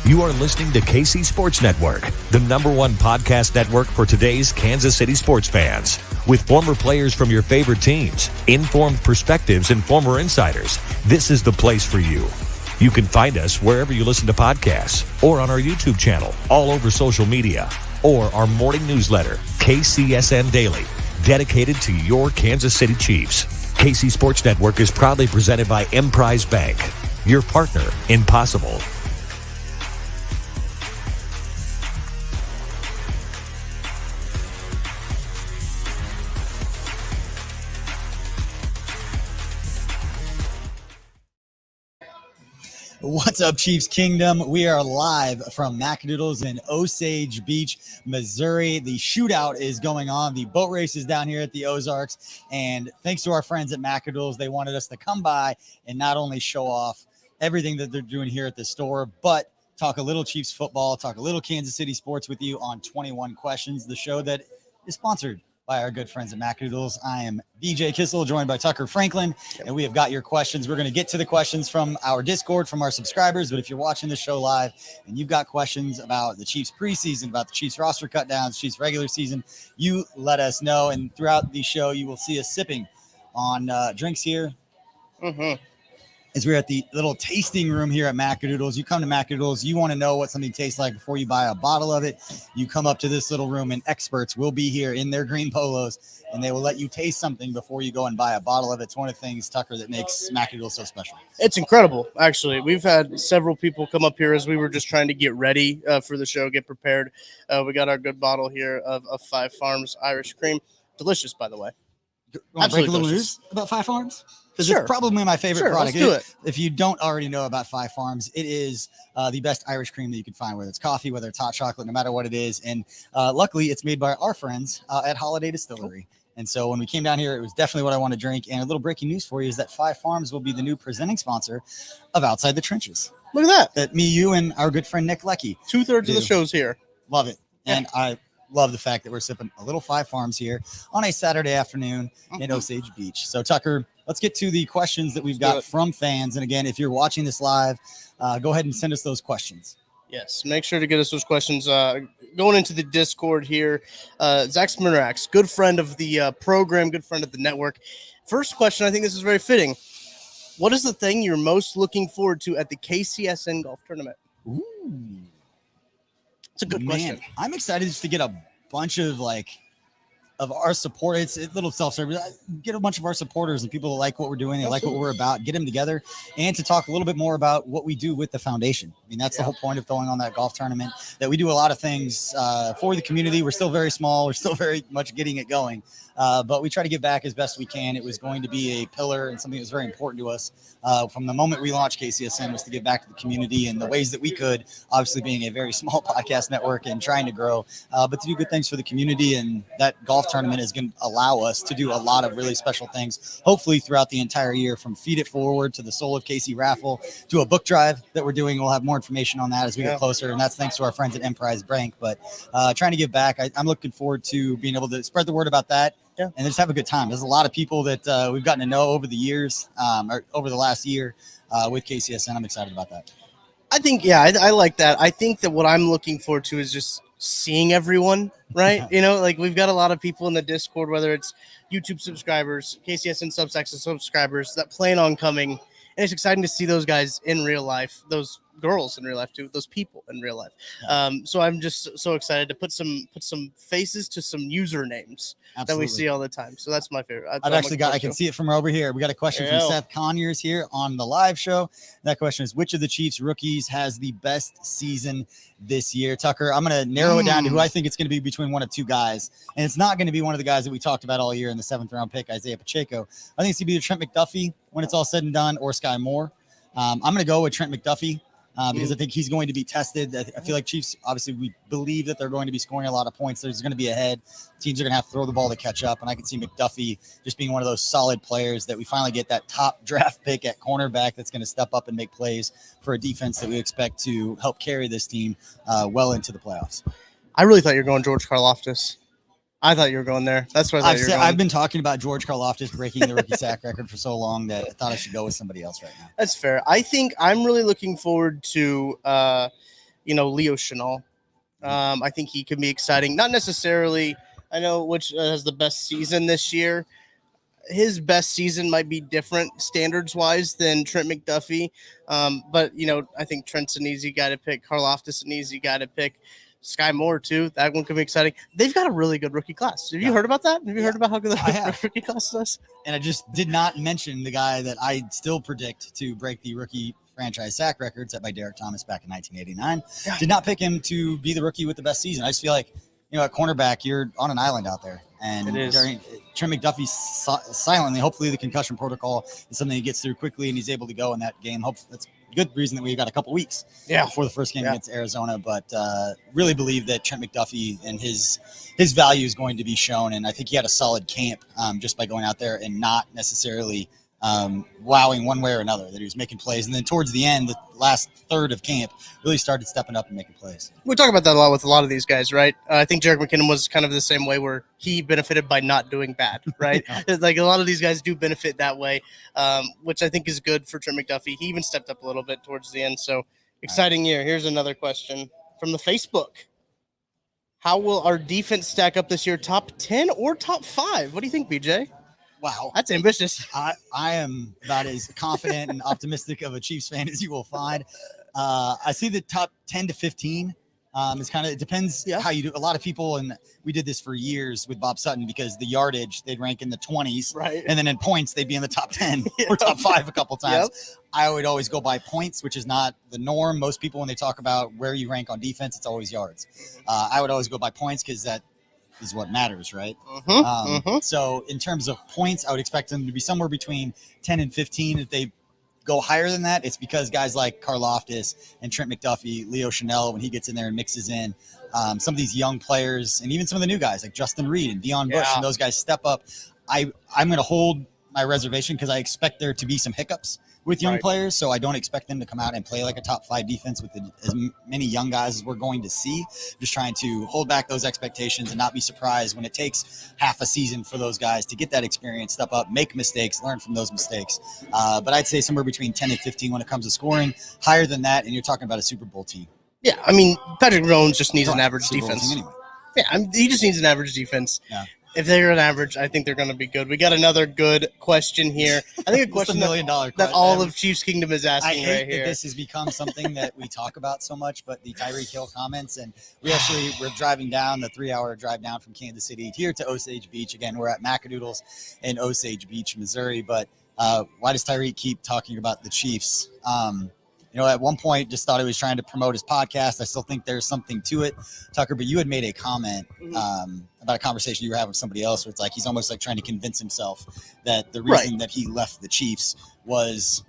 You are listening to KC Sports Network, the #1 podcast network for today's Kansas City sports fans. With former players from your favorite teams, informed perspectives, and former insiders, this is the place for you. You can find us wherever you listen to podcasts, or on our YouTube channel, all over social media, or our morning newsletter, KCSN Daily, dedicated to your Kansas City Chiefs. KC Sports Network is proudly presented by Emprise Bank, your partner in possible. What's up, Chiefs Kingdom? We are live from Macadoodles in Osage Beach, Missouri. The shootout is going on. The boat race is down here at the Ozarks. And thanks to our friends at Macadoodles, they wanted us to come by and not only show off everything that they're doing here at the store, but talk a little Chiefs football, talk a little Kansas City sports with you on 21 Questions, the show that is sponsored by our good friends at Macadoodles. I am BJ Kissel, joined by Tucker Franklin, and we have got your questions. We're going to get to the questions from our Discord, from our subscribers, but if you're watching the show live and you've got questions about the Chiefs preseason, about the Chiefs roster cutdowns, Chiefs regular season, you let us know, and throughout the show, you will see us sipping on drinks here. As we're at the little tasting room here at Macadoodles. You come to Macadoodles, you want to know what something tastes like before you buy a bottle of it. You come up to this little room, and experts will be here in their green polos, and they will let you taste something before you go and buy a bottle of it. It's one of the things, Tucker, that makes Macadoodles so special. It's incredible, actually. We've had several people come up here as we were just trying to get ready for the show, get prepared. We got our good bottle here of Five Farms Irish Cream. Delicious, by the way. Want to break a little news about Five Farms? Because Sure. it's probably my favorite product. Let's do it. If you don't already know about Five Farms, it is the best Irish cream that you can find, whether it's coffee, whether it's hot chocolate, no matter what it is. And luckily, it's made by our friends at Holiday Distillery. And so when we came down here, it was definitely what I want to drink. And a little breaking news for you is that Five Farms will be the new presenting sponsor of Outside the Trenches. Look at that. That me, you, and our good friend Nick Leckie. 2/3 of the show's here. Love it. And I love the fact that we're sipping a little Five Farms here on a Saturday afternoon in Osage Beach. So, Tucker, let's get to the questions that we've got from fans. And again, if you're watching this live, go ahead and send us those questions. Yes, make sure to get us those questions. Going into the Discord here, Zach Smirnax, good friend of the program, good friend of the network. First question, I think this is very fitting. What is the thing you're most looking forward to at the KCSN golf tournament? Ooh. It's a good question. I'm excited just to get a bunch of our support. It's a little self-service. Get a bunch of our supporters and people that like what we're doing. They like what we're about. Get them together and to talk a little bit more about what we do with the foundation. I mean, that's the whole point of throwing on that golf tournament, that we do a lot of things for the community. We're still very small. We're still very much getting it going. But we try to give back as best we can. It was going to be a pillar and something that was very important to us from the moment we launched KCSN, was to give back to the community in the ways that we could, obviously being a very small podcast network and trying to grow, but to do good things for the community. And that golf tournament is going to allow us to do a lot of really special things, hopefully throughout the entire year, from Feed It Forward to the Soul of KC raffle to a book drive that we're doing. We'll have more information on that as we get closer, and that's thanks to our friends at Emprise Bank. But trying to give back, I'm looking forward to being able to spread the word about that. And just have a good time. There's a lot of people that we've gotten to know over the years, or over the last year with KCSN. I'm excited about that. I think, I like that. I think that what I'm looking forward to is just seeing everyone, right? We've got a lot of people in the Discord, whether it's YouTube subscribers, KCSN Substacks subscribers that plan on coming. And it's exciting to see those guys in real life, those girls in real life too, those people in real life. So I'm just so excited to put some faces to some usernames that we see all the time. So that's my favorite. I can see it from over here. We got a question from Seth Conyers here on the live show. That question is, which of the Chiefs rookies has the best season this year? Tucker, I'm going to narrow it down to who I think it's going to be between one of two guys. And it's not going to be one of the guys that we talked about all year in the 7th round pick, Isaiah Pacheco. I think it's going to be either Trent McDuffie when it's all said and done, or Sky Moore. I'm going to go with Trent McDuffie. Because I think he's going to be tested. I feel like Chiefs, obviously, we believe that they're going to be scoring a lot of points. There's going to be ahead. Teams are going to have to throw the ball to catch up. And I can see McDuffie just being one of those solid players that we finally get that top draft pick at cornerback that's going to step up and make plays for a defense that we expect to help carry this team well into the playoffs. I really thought you were going George Karlaftis. I thought you were going there. That's where I thought you were going. I've been talking about George Karlaftis breaking the rookie sack record for so long that I thought I should go with somebody else right now. That's fair. I think I'm really looking forward to, Leo Chenal. I think he can be exciting. Not necessarily, I know which has the best season this year. His best season might be different standards-wise than Trent McDuffie. But, I think Trent's an easy guy to pick. Karlaftis an easy guy to pick. Sky Moore, too. That one could be exciting. They've got a really good rookie class. Have you heard about that? Have you heard about how good the rookie class is? And I just did not mention the guy that I still predict to break the rookie franchise sack record set by Derek Thomas back in 1989. Yeah. Did not pick him to be the rookie with the best season. I just feel like, at cornerback, you're on an island out there. And Trent McDuffie silently, hopefully the concussion protocol is something he gets through quickly and he's able to go in that game. Hopefully that's good reason that we've got a couple weeks before the first game against Arizona, but really believe that Trent McDuffie and his value is going to be shown. And I think he had a solid camp just by going out there and not necessarily wowing one way or another, that he was making plays. And then towards the end, the last third of camp, really started stepping up and making plays. We talk about that a lot with a lot of these guys, right? I think Jerick McKinnon was kind of the same way, where he benefited by not doing bad, right? Like a lot of these guys do benefit that way, which I think is good for Trent McDuffie. He even stepped up a little bit towards the end. So exciting year. Here's another question from the Facebook. How will our defense stack up this year? Top 10 or top 5? What do you think, BJ? Wow. That's ambitious. I am about as confident and optimistic of a Chiefs fan as you will find. I see the top 10 to 15. It depends how you do. A lot of people, and we did this for years with Bob Sutton, because the yardage, they'd rank in the 20s. Right. And then in points, they'd be in the top 10 or top 5 a couple times. Yep. I would always go by points, which is not the norm. Most people, when they talk about where you rank on defense, it's always yards. I would always go by points because that is what matters, right? So in terms of points, I would expect them to be somewhere between 10 and 15. If they go higher than that, it's because guys like Karlaftis and Trent McDuffie, Leo Chenal, when he gets in there and mixes in some of these young players, and even some of the new guys like Justin Reed and Deion Bush, and those guys step up. I'm going to hold my reservation because I expect there to be some hiccups with young players, so I don't expect them to come out and play like a top 5 defense with as many young guys as we're going to see. Just trying to hold back those expectations and not be surprised when it takes half a season for those guys to get that experience, step up, make mistakes, learn from those mistakes. But I'd say somewhere between 10 and 15 when it comes to scoring. Higher than that, and you're talking about a Super Bowl team. Yeah, I mean, Patrick Mahomes just needs an average Super Bowl defense. team anyway. Yeah, he just needs an average defense. Yeah. If they're an average, I think they're going to be good. We got another good question here. I think a question $1 million that all of Chiefs Kingdom is asking right here. This has become something that we talk about so much, but the Tyreek Hill comments, and we're driving down the 3-hour drive down from Kansas City here to Osage Beach. Again, we're at Macadoodles in Osage Beach, Missouri. But why does Tyreek keep talking about the Chiefs? At one point, just thought he was trying to promote his podcast. I still think there's something to it, Tucker. But you had made a comment about a conversation you were having with somebody else, where it's like he's almost like trying to convince himself that the reason that he left the Chiefs was,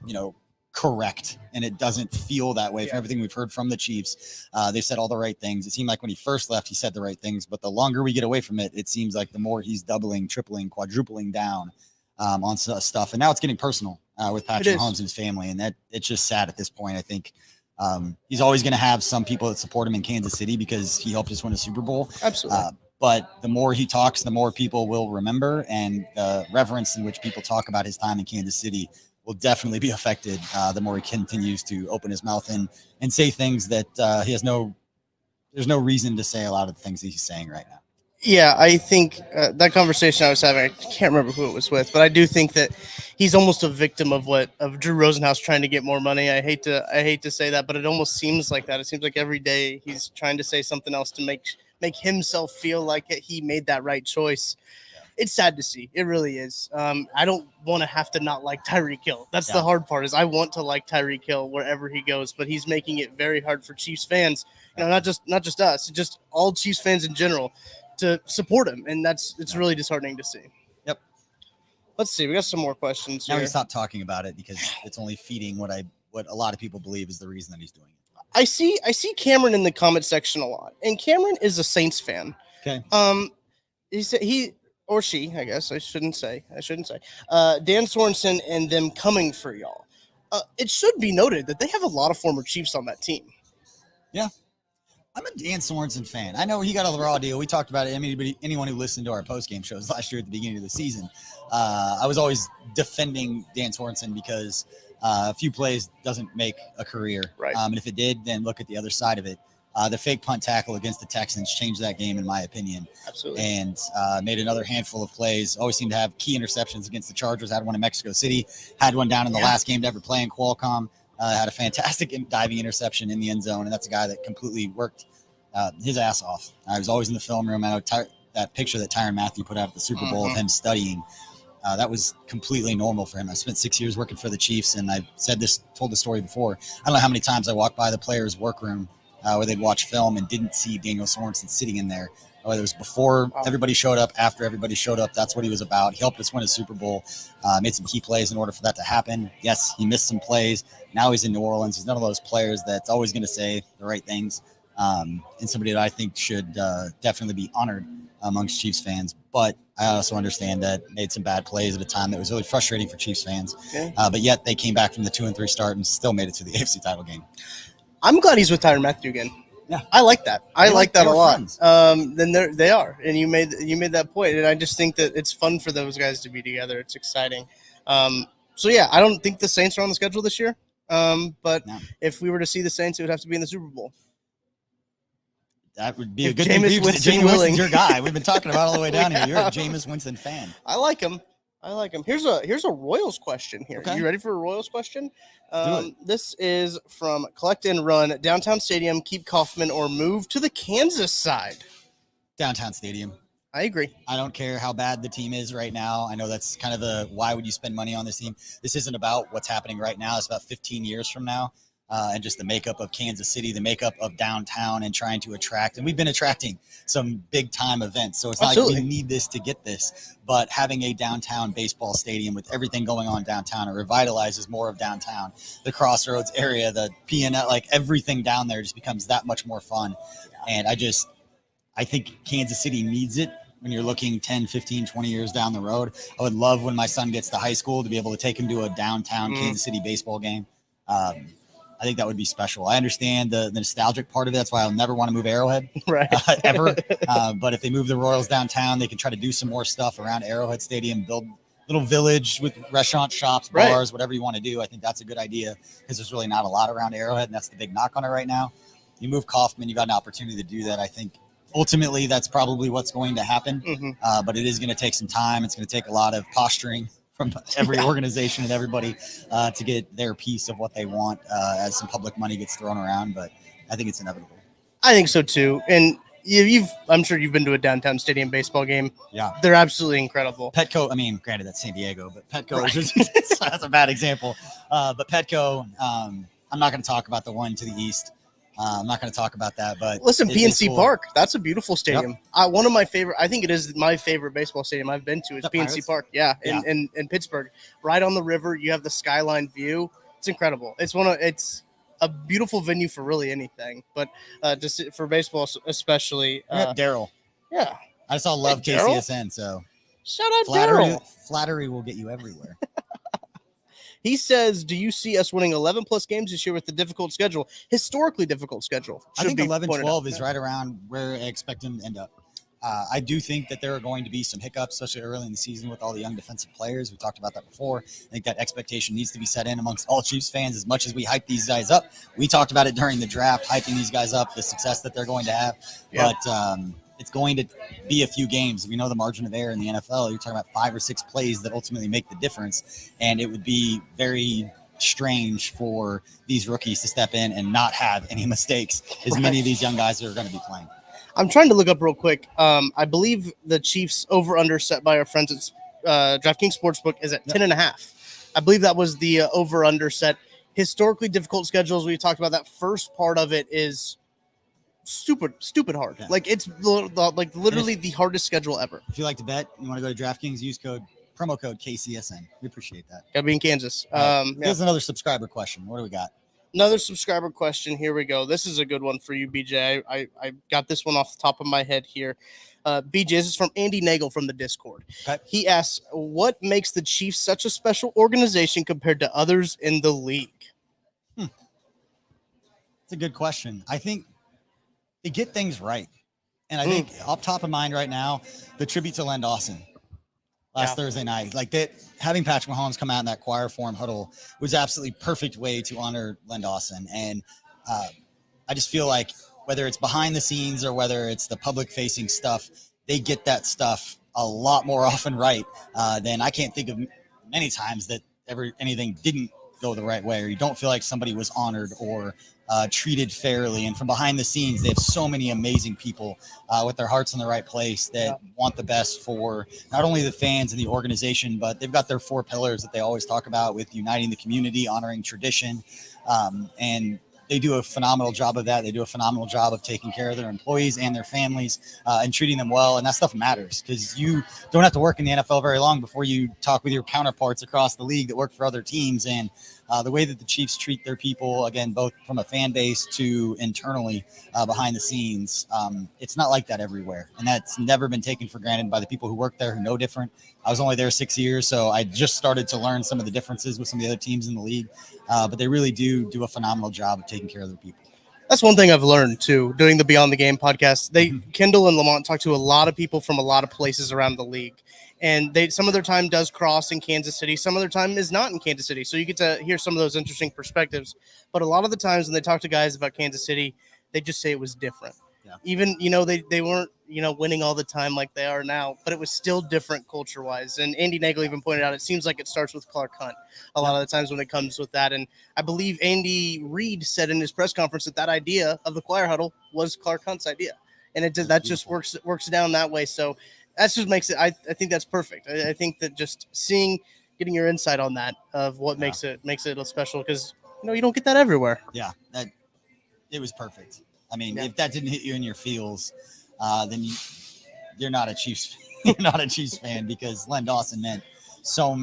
correct, and it doesn't feel that way from everything we've heard from the Chiefs. They've said all the right things. It seemed like when he first left, he said the right things, but the longer we get away from it, it seems like the more he's doubling, tripling, quadrupling down on stuff. And now it's getting personal with Patrick Mahomes and his family, and that it's just sad at this point. I think he's always going to have some people that support him in Kansas City because he helped us win a Super Bowl. Absolutely. But the more he talks, the more people will remember, and the reverence in which people talk about his time in Kansas City will definitely be affected the more he continues to open his mouth and say things that there's no reason to say a lot of the things that he's saying right now. Yeah, I think that conversation I was having, I can't remember who it was with, but I do think that he's almost a victim of Drew Rosenhaus trying to get more money. I hate to say that, but it almost seems like that. It seems like every day he's trying to say something else to make himself feel like he made that right choice. It's sad to see. It really is. I don't want to have to not like Tyreek Hill. That's the hard part, is I want to like Tyreek Hill wherever he goes, but he's making it very hard for Chiefs fans, not just us, just all Chiefs fans in general, to support him, and it's really disheartening to see. Yep. Let's see. We got some more questions now here. We stop talking about it because it's only feeding what a lot of people believe is the reason that he's doing it. I see Cameron in the comment section a lot, and Cameron is a Saints fan. Okay. He or she, I guess I shouldn't say. Dan Sorensen and them coming for y'all. It should be noted that they have a lot of former Chiefs on that team. Yeah. I'm a Dan Sorensen fan. I know he got a raw deal. We talked about it. I mean, anyone who listened to our post-game shows last year at the beginning of the season, I was always defending Dan Sorensen because a few plays doesn't make a career. Right. And if it did, then look at the other side of it. The fake punt tackle against the Texans changed that game, in my opinion. Absolutely. And made another handful of plays. Always seemed to have key interceptions against the Chargers. Had one in Mexico City. Had one down in the last game to ever play in Qualcomm. Had a fantastic diving interception in the end zone, and that's a guy that completely worked his ass off. I was always in the film room. I know that picture that Tyrann Mathieu put out at the Super Bowl of him studying. That was completely normal for him. I spent 6 years working for the Chiefs, and I've told the story before. I don't know how many times I walked by the players' workroom where they'd watch film and didn't see Daniel Sorensen sitting in there. Whether it was before everybody showed up, after everybody showed up, that's what he was about. He helped us win a Super Bowl, made some key plays in order for that to happen. Yes, he missed some plays. Now he's in New Orleans. He's none of those players that's always going to say the right things, and somebody that I think should definitely be honored amongst Chiefs fans. But I also understand that made some bad plays at a time that was really frustrating for Chiefs fans. Yeah. But yet they came back from the 2-3 start and still made it to the AFC title game. I'm glad he's with Tyrann Mathieu again. Yeah, I like that. I like that a lot. Friends. Then they are, and you made that point, and I just think that it's fun for those guys to be together. It's exciting. So yeah, I don't think the Saints are on the schedule this year. But if we were to see the Saints, it would have to be in the Super Bowl. That would be a good thing for you. Jameis Winston's your guy. We've been talking about all the way down here. You're a Jameis Winston fan. I like him. Here's a Royals question here. Okay. You ready for a Royals question? This is from Collect and Run. Downtown Stadium, keep Kaufman, or move to the Kansas side? Downtown Stadium. I agree. I don't care how bad the team is right now. I know that's kind of why would you spend money on this team? This isn't about what's happening right now. It's about 15 years from now. And just the makeup of Kansas City, the makeup of downtown, and trying to attract. And we've been attracting some big time events. So it's not like we need this to get this, but having a downtown baseball stadium with everything going on downtown, it revitalizes more of downtown. The Crossroads area, the PNL, like everything down there just becomes that much more fun. And I think Kansas City needs it. When you're looking 10, 15, 20 years down the road, I would love when my son gets to high school to be able to take him to a downtown Kansas City baseball game. I think that would be special. I understand the nostalgic part of it. That's why I'll never want to move Arrowhead ever. But if they move the Royals downtown, they can try to do some more stuff around Arrowhead Stadium, build a little village with restaurants, shops, bars, whatever you want to do. I think that's a good idea because there's really not a lot around Arrowhead, and that's the big knock on it right now. You move Kaufman, you got an opportunity to do that. I think ultimately that's probably what's going to happen. But it is going to take some time. It's going to take a lot of posturing from every organization and everybody to get their piece of what they want as some public money gets thrown around. But I think it's inevitable. I think so too. And I'm sure you've been to a downtown stadium baseball game. Yeah. They're absolutely incredible. Petco, I mean, granted that's San Diego, but Petco is just, that's a bad example. But Petco, I'm not going to talk about the one to the east. I'm not going to talk about that, but listen, PNC cool. Park, that's a beautiful stadium. Yep. One of my favorite, I think it is my favorite baseball stadium I've been to is PNC Park. Yeah. In Pittsburgh, right on the river. You have the skyline view. It's incredible. It's a beautiful venue for really anything, but just for baseball, especially. Daryl. Yeah. I saw love KCSN. So shout out Daryl. Flattery will get you everywhere. He says, do you see us winning 11-plus games this year with the difficult schedule? Historically difficult schedule. I think 11-12 is right around where I expect him to end up. I do think that there are going to be some hiccups, especially early in the season with all the young defensive players. We talked about that before. I think that expectation needs to be set in amongst all Chiefs fans as much as we hype these guys up. We talked about it during the draft, hyping these guys up, the success that they're going to have. Yep. But it's going to be a few games. We know the margin of error in the NFL. You're talking about 5 or 6 plays that ultimately make the difference. And it would be very strange for these rookies to step in and not have any mistakes as many of these young guys are going to be playing. I'm trying to look up real quick. I believe the Chiefs over-under set by our friends at DraftKings Sportsbook is at 10.5. I believe that was the over-under set. Historically difficult schedules. We talked about that first part of it is stupid hard. Yeah. Like it's like literally the hardest schedule ever. If you like to bet, you want to go to DraftKings, use promo code KCSN. We appreciate that. Gotta be in Kansas. Here's another subscriber question. What do we got? Another subscriber question. Here we go. This is a good one for you, BJ. I got this one off the top of my head here. BJ, this is from Andy Nagel from the Discord. Okay. He asks, what makes the Chiefs such a special organization compared to others in the league? It's a good question. I think they get things right. And I think up top of mind right now, the tribute to Len Dawson last Thursday night, like that, having Patrick Mahomes come out in that choir form huddle was absolutely perfect way to honor Len Dawson. And I just feel like whether it's behind the scenes or whether it's the public facing stuff, they get that stuff a lot more often right than I can't think of many times that anything didn't go the right way, or you don't feel like somebody was honored or treated fairly. And from behind the scenes, they have so many amazing people with their hearts in the right place that want the best for not only the fans and the organization, but they've got their 4 pillars that they always talk about with uniting the community, honoring tradition, and they do a phenomenal job of that. They do a phenomenal job of taking care of their employees and their families and treating them well. And that stuff matters because you don't have to work in the NFL very long before you talk with your counterparts across the league that work for other teams. And the way that the Chiefs treat their people, again, both from a fan base to internally behind the scenes, it's not like that everywhere. And that's never been taken for granted by the people who work there who know different. I was only there 6 years, so I just started to learn some of the differences with some of the other teams in the league. But they really do a phenomenal job of taking care of their people. That's one thing I've learned too, doing the Beyond the Game podcast. Kendall and Lamont talk to a lot of people from a lot of places around the league. And some of their time does cross in Kansas City. Some of their time is not in Kansas City. So you get to hear some of those interesting perspectives. But a lot of the times when they talk to guys about Kansas City, they just say it was different. Yeah. Even, they weren't, winning all the time like they are now, but it was still different culture-wise. And Andy Nagel even pointed out, it seems like it starts with Clark Hunt a lot of the times when it comes with that. And I believe Andy Reid said in his press conference that idea of the choir huddle was Clark Hunt's idea. And that just works down that way. So that just makes it, I think that's perfect. I think that just getting your insight on that of what makes it special, because, you don't get that everywhere. Yeah, it was perfect. I mean, if that didn't hit you in your feels, then you're not a Chiefs. You're not a Chiefs fan, because Len Dawson meant so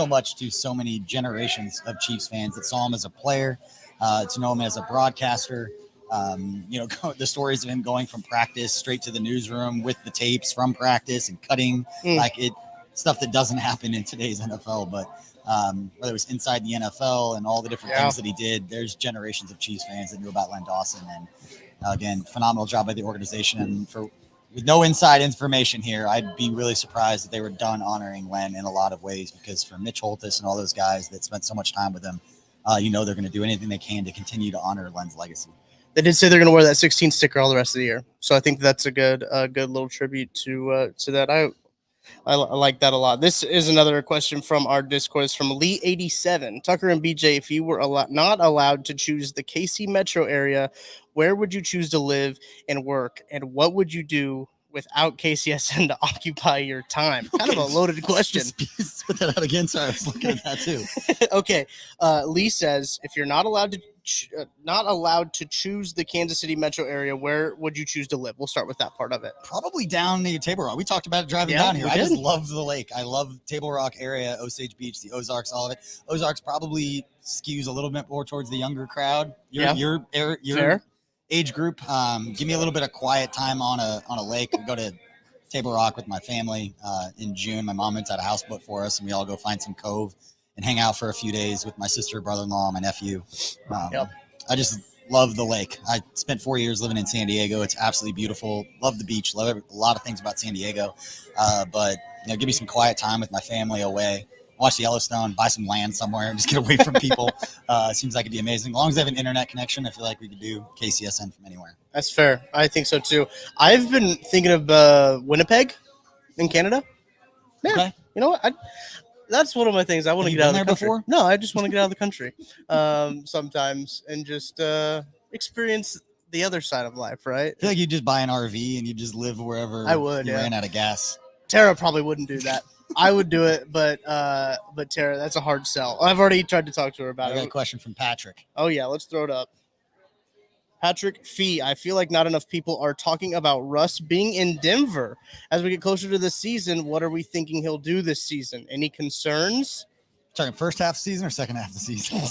much to so many generations of Chiefs fans that saw him as a player, to know him as a broadcaster. The stories of him going from practice straight to the newsroom with the tapes from practice and cutting stuff that doesn't happen in today's NFL. But whether it was inside the NFL and all the different things that he did, there's generations of Chiefs fans that knew about Len Dawson. And again, phenomenal job by the organization. And with no inside information here, I'd be really surprised if they were done honoring Len in a lot of ways, because for Mitch Holthus and all those guys that spent so much time with him, they're going to do anything they can to continue to honor Len's legacy. They did say they're going to wear that 16 sticker all the rest of the year. So I think that's a good little tribute to that. I like that a lot. This is another question from our Discord. It's from Lee87. Tucker and BJ, if you were not allowed to choose the KC metro area, where would you choose to live and work? And what would you do without KCSN to occupy your time? Kind of a loaded question. Put that out again. Sorry, I was looking at that too. Okay. Lee says, if you're not allowed to choose the Kansas City metro area, where would you choose to live? We'll start with that part of it. Probably down near Table Rock. We talked about it driving down here. I just love the lake. I love Table Rock area, Osage Beach, the Ozarks, all of it. Ozarks probably skews a little bit more towards the younger crowd. Your Fair age group. Give me a little bit of quiet time on a lake. We go to Table Rock with my family in June. My mom rents out a houseboat for us, and we all go find some cove and hang out for a few days with my sister, brother-in-law, and my nephew. I just love the lake. I spent 4 years living in San Diego. It's absolutely beautiful. Love the beach. Love a lot of things about San Diego. But give me some quiet time with my family away. Watch the Yellowstone, buy some land somewhere, and just get away from people. Seems like it'd be amazing. As long as I have an internet connection, I feel like we could do KCSN from anywhere. That's fair. I think so too. I've been thinking of Winnipeg in Canada. Yeah. Okay. You know what? That's one of my things. I want to get out of the country. Before? No, I just want to get out of the country sometimes and just experience the other side of life, right? I feel like you just buy an RV and you just live wherever you ran out of gas. Tara probably wouldn't do that. I would do it, but Tara, that's a hard sell. I've already tried to talk to her about it. I got a question from Patrick. Oh, yeah. Let's throw it up. Patrick Fee, I feel like not enough people are talking about Russ being in Denver. As we get closer to the season, what are we thinking he'll do this season? Any concerns? Talking first half of the season or second half of the season?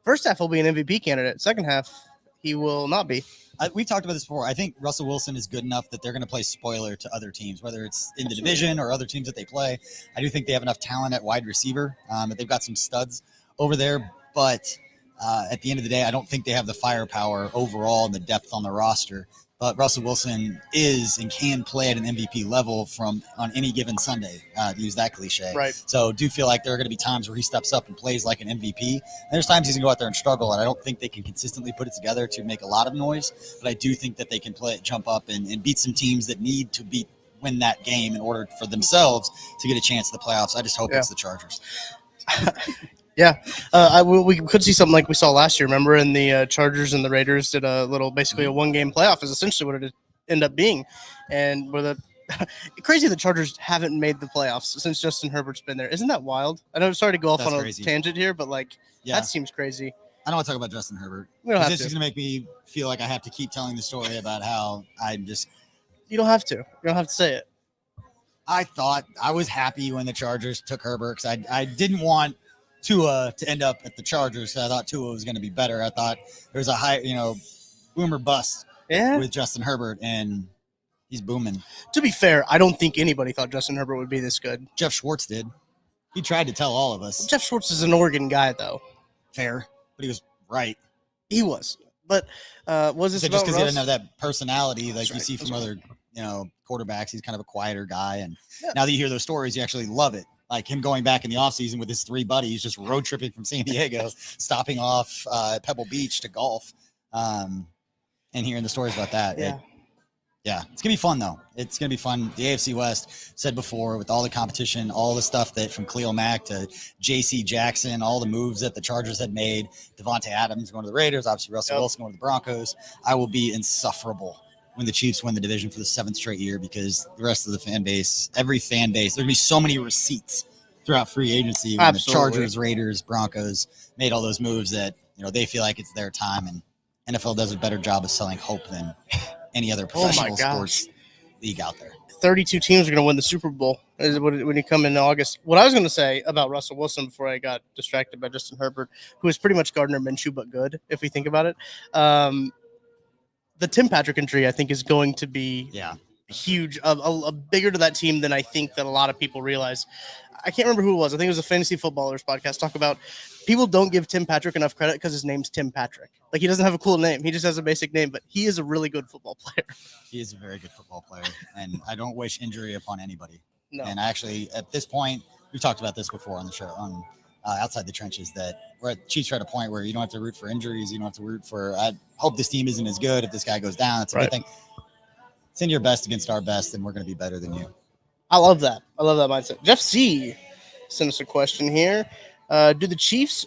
First half will be an MVP candidate. Second half, he will not be. We talked about this before. I think Russell Wilson is good enough that they're going to play spoiler to other teams, whether it's in the division or other teams that they play. I do think they have enough talent at wide receiver, that they've got some studs over there, but At the end of the day, I don't think they have the firepower overall and the depth on the roster. But Russell Wilson is and can play at an MVP level on any given Sunday, to use that cliche. Right. So do feel like there are going to be times where he steps up and plays like an MVP. And there's times he's going to go out there and struggle, and I don't think they can consistently put it together to make a lot of noise. But I do think that they can jump up and beat some teams that need to win that game in order for themselves to get a chance at the playoffs. I just hope it's the Chargers. Yeah, we could see something like we saw last year. Remember, in the Chargers and the Raiders did basically a one-game playoff is essentially what it ended up being, and where crazy the Chargers haven't made the playoffs since Justin Herbert's been there. Isn't that wild? I know I'm sorry to go off on a tangent here, but that seems crazy. I don't want to talk about Justin Herbert. This is going to make me feel like I have to keep telling the story about how I'm just. You don't have to. You don't have to say it. I thought I was happy when the Chargers took Herbert because I didn't want Tua to end up at the Chargers. So I thought Tua was going to be better. I thought there was a high, boom or bust with Justin Herbert, and he's booming. To be fair, I don't think anybody thought Justin Herbert would be this good. Jeff Schwartz did. He tried to tell all of us. Jeff Schwartz is an Oregon guy, though. Fair, but he was right. He was. But was this just because he didn't have that personality you see from other quarterbacks? He's kind of a quieter guy, and now that you hear those stories, you actually love it. Like him going back in the offseason with his 3 buddies, just road tripping from San Diego, stopping off Pebble Beach to golf, and hearing the stories about that. It's going to be fun, though. It's going to be fun. The AFC West, said before, with all the competition, all the stuff that from Khalil Mack to J.C. Jackson, all the moves that the Chargers had made, Devontae Adams going to the Raiders, obviously Russell Wilson going to the Broncos, I will be insufferable when the Chiefs win the division for the 7th straight year because the rest of the fan base, every fan base, there's going to be so many receipts throughout free agency when the Chargers, Raiders, Broncos made all those moves that, they feel like it's their time, and NFL does a better job of selling hope than any other professional sports league out there. 32 teams are going to win the Super Bowl when you come in August. What I was going to say about Russell Wilson before I got distracted by Justin Herbert, who is pretty much Gardner Minshew but good, if we think about it. The Tim Patrick injury, I think, is going to be huge, a bigger to that team than I think that a lot of people realize. I can't remember who it was. I think it was a Fantasy Footballers podcast. Talk about people don't give Tim Patrick enough credit because his name's Tim Patrick. Like, he doesn't have a cool name. He just has a basic name, but he is a really good football player. He is a very good football player, and I don't wish injury upon anybody. No. And actually, at this point, we've talked about this before on the show, Outside the Trenches, that we're at Chiefs are at a point where you don't have to root for injuries. You don't have to root for, I hope this team isn't as good. If this guy goes down, it's a good thing. Send your best against our best, and we're going to be better than you. I love that. I love that mindset. Jeff C. sent us a question here. Do the Chiefs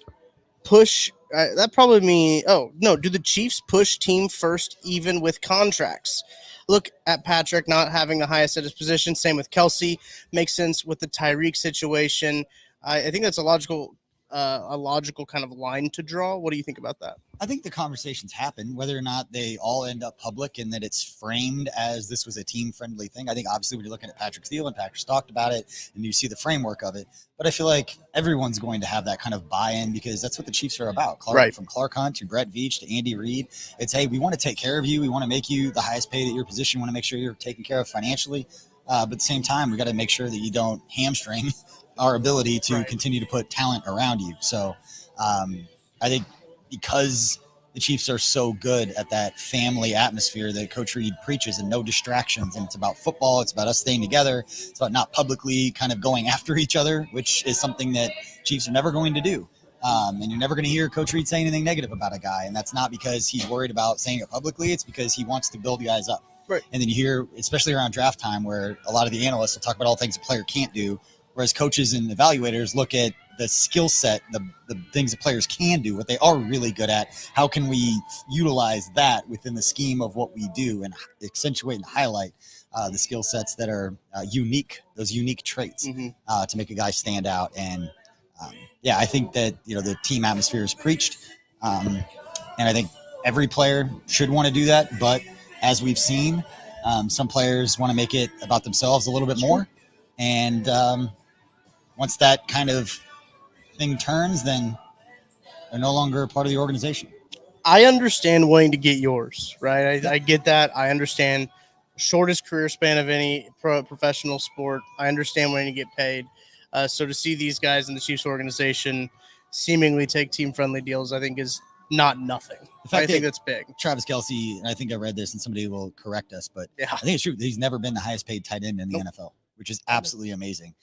push that probably mean do the Chiefs push team first even with contracts? Look at Patrick not having the highest at his position. Same with Kelsey. Makes sense with the Tyreek situation. I think that's a logical kind of line to draw. What do you think about that? I think the conversations happen, whether or not they all end up public and that it's framed as this was a team-friendly thing. I think obviously when you're looking at Patrick's deal and Patrick's talked about it and you see the framework of it, but I feel like everyone's going to have that kind of buy-in because that's what the Chiefs are about. From Clark Hunt to Brett Veach to Andy Reid, it's, hey, we want to take care of you. We want to make you the highest paid at your position. We want to make sure you're taken care of financially. But at the same time, we got to make sure that you don't hamstring our ability to continue to put talent around you. So I think because the Chiefs are so good at that family atmosphere that Coach Reid preaches and no distractions, and it's about football, it's about us staying together, it's about not publicly kind of going after each other, which is something that Chiefs are never going to do. And you're never going to hear Coach Reid say anything negative about a guy, and that's not because he's worried about saying it publicly, it's because he wants to build guys up. And then you hear, especially around draft time, where a lot of the analysts will talk about all things a player can't do, whereas coaches and evaluators look at the skill set, the things that players can do, what they are really good at. How can we utilize that within the scheme of what we do and accentuate and highlight the skill sets that are unique, those unique traits to make a guy stand out. And I think that, the team atmosphere is preached. And I think every player should want to do that. But as we've seen, some players want to make it about themselves a little bit more. And once that kind of thing turns, then they're no longer a part of the organization. I understand wanting to get yours, right? I get that. I understand shortest career span of any professional sport. I understand wanting to get paid. So to see these guys in the Chiefs organization seemingly take team-friendly deals, I think is not nothing. I think that's big. Travis Kelce, and I think I read this, and somebody will correct us, but yeah, I think it's true. He's never been the highest paid tight end in the NFL, which is absolutely amazing